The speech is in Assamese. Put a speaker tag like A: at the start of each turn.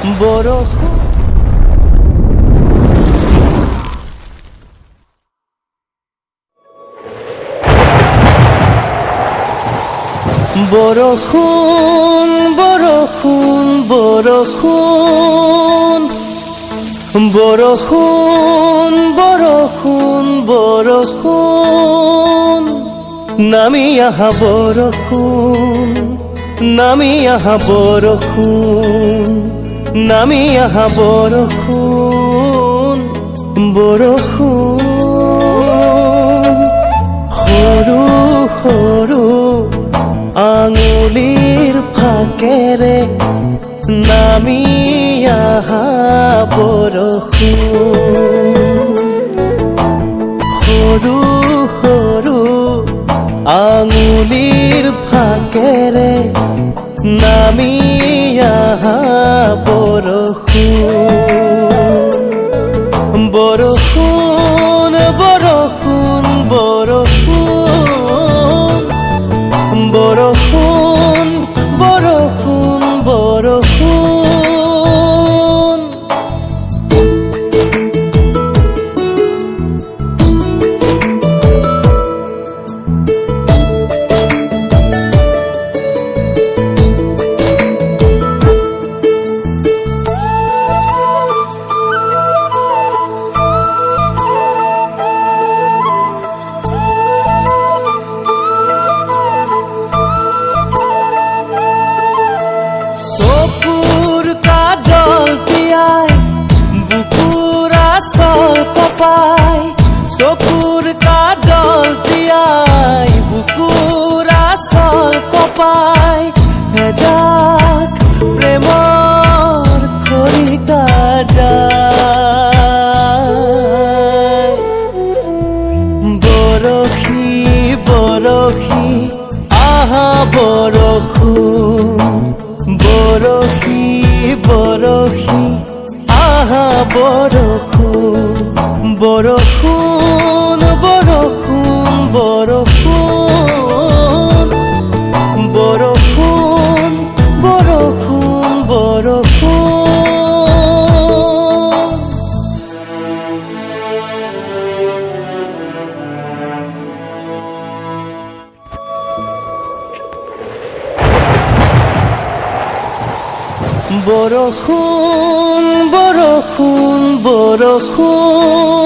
A: বৰষুণ বৰষুণ বৰষুণ বৰষুণ বৰষুণ বৰষুণ বৰষুণ নামি আহা বৰষুণ নামি আহা বৰষুণ নামি আহা বৰষুণ বৰষুণ সৰু সৰু আঙুলিৰ ফাকেৰে নামি আহা বৰষুণ সৰু সৰু আঙুলিৰ ফাকেৰে নামি আহা বৰষুণ বৰষুণ বৰষুণ বৰষুণ বৰষুণ বৰষুণ বৰষুণ চকুৰ কাজল তিয়াই বুকুৰ আচল কপাই এজাক প্ৰেমৰ খৰিকা যায় বৰশী বৰশী আহা বৰষুণ বৰশী বৰশী আহা বৰষুণ বৰষুণ বৰষুণ বৰষুণ বৰষুণ বৰষুণ বৰষুণ বৰষুণ বৰষুণ বৰষুণ